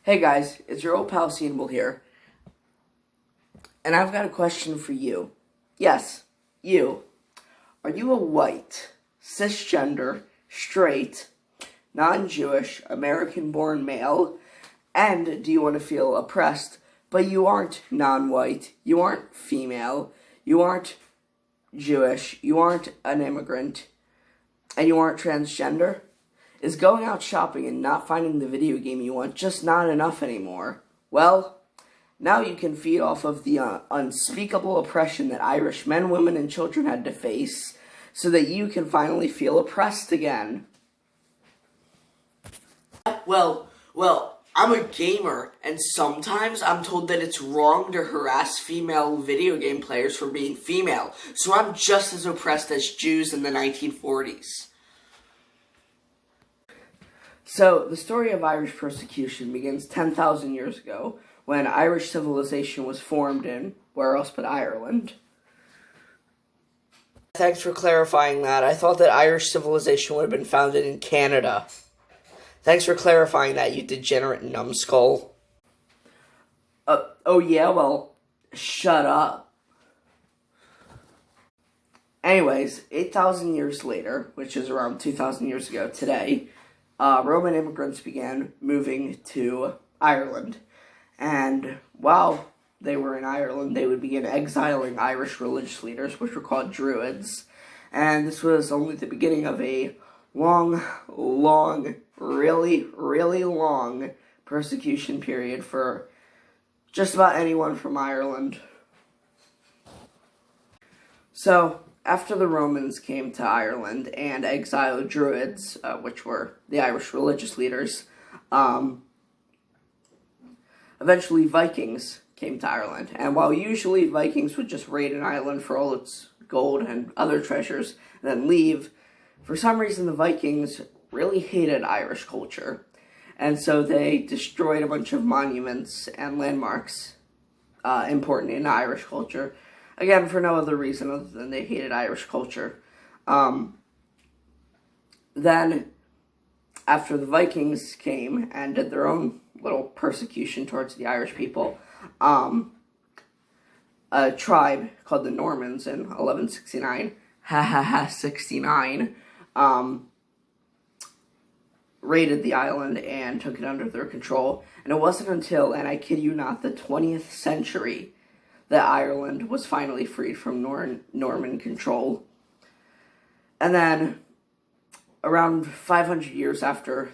Hey guys, it's your old pal Seanable here, and I've got a question for you. Yes, you. Are you a white, cisgender, straight, non-Jewish, American-born male, and do you want to feel oppressed, but you aren't non-white, you aren't female, you aren't Jewish, you aren't an immigrant, and you aren't transgender? Is going out shopping and not finding the video game you want just not enough anymore? Well, now you can feed off of the unspeakable oppression that Irish men, women, and children had to face so that you can finally feel oppressed again. Well, I'm a gamer, and sometimes I'm told that it's wrong to harass female video game players for being female, so I'm just as oppressed as Jews in the 1940s. So, the story of Irish persecution begins 10,000 years ago, when Irish civilization was formed in, where else but Ireland? Thanks for clarifying that. I thought that Irish civilization would have been founded in Canada. Thanks for clarifying that, you degenerate numbskull. Oh yeah, well, shut up. Anyways, 8,000 years later, which is around 2,000 years ago today, Roman immigrants began moving to Ireland. And while they were in Ireland, they would begin exiling Irish religious leaders, which were called Druids. And this was only the beginning of a long, really long persecution period for just about anyone from Ireland. So, after the Romans came to Ireland and exiled Druids, which were the Irish religious leaders, eventually Vikings came to Ireland. And while usually Vikings would just raid an island for all its gold and other treasures and then leave, for some reason the Vikings really hated Irish culture. And so they destroyed a bunch of monuments and landmarks important in Irish culture. Again, for no other reason other than they hated Irish culture. Then, after the Vikings came and did their own little persecution towards the Irish people, a tribe called the Normans in 1169, 69, raided the island and took it under their control. And it wasn't until, and I kid you not, the 20th century that Ireland was finally freed from Norman control. And then, around 500 years after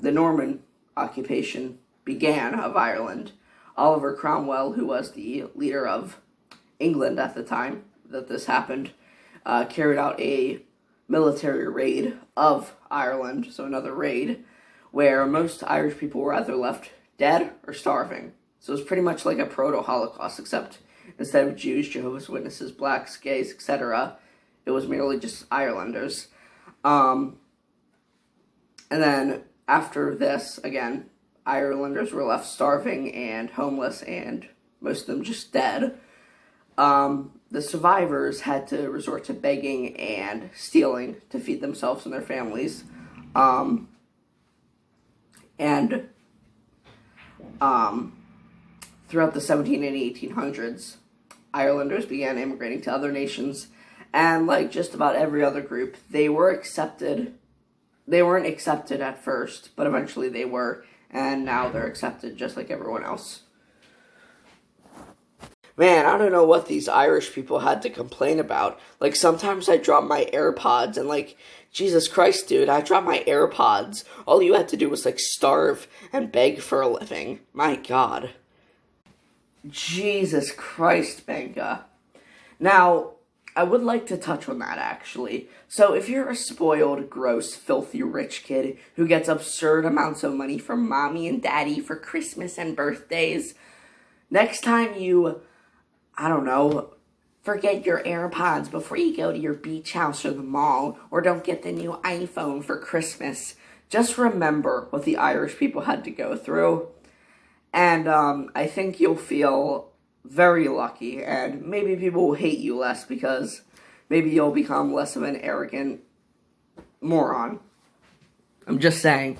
the Norman occupation began of Ireland, Oliver Cromwell, who was the leader of England at the time that this happened, carried out a military raid of Ireland, so another raid, where most Irish people were either left dead or starving. So it was pretty much like a proto-Holocaust, except instead of Jews, Jehovah's Witnesses, blacks, gays, etc., it was merely just Irelanders. And then after this, again, Irelanders were left starving and homeless and most of them just dead. The survivors had to resort to begging and stealing to feed themselves and their families. Throughout the 17 and 1800s, Irelanders began immigrating to other nations, and like just about every other group, they were accepted. They weren't accepted at first, but eventually they were, and now they're accepted just like everyone else. Man, I don't know what these Irish people had to complain about. Like, sometimes I drop my AirPods, and like, Jesus Christ, dude, I dropped my AirPods. All you had to do was, like, starve and beg for a living. My God. Jesus Christ, Benga. Now, I would like to touch on that, actually. So, if you're a spoiled, gross, filthy rich kid who gets absurd amounts of money from mommy and daddy for Christmas and birthdays, next time you, I don't know, forget your AirPods before you go to your beach house or the mall, or don't get the new iPhone for Christmas, just remember what the Irish people had to go through. And I think you'll feel very lucky, and maybe people will hate you less because maybe you'll become less of an arrogant moron. I'm just saying.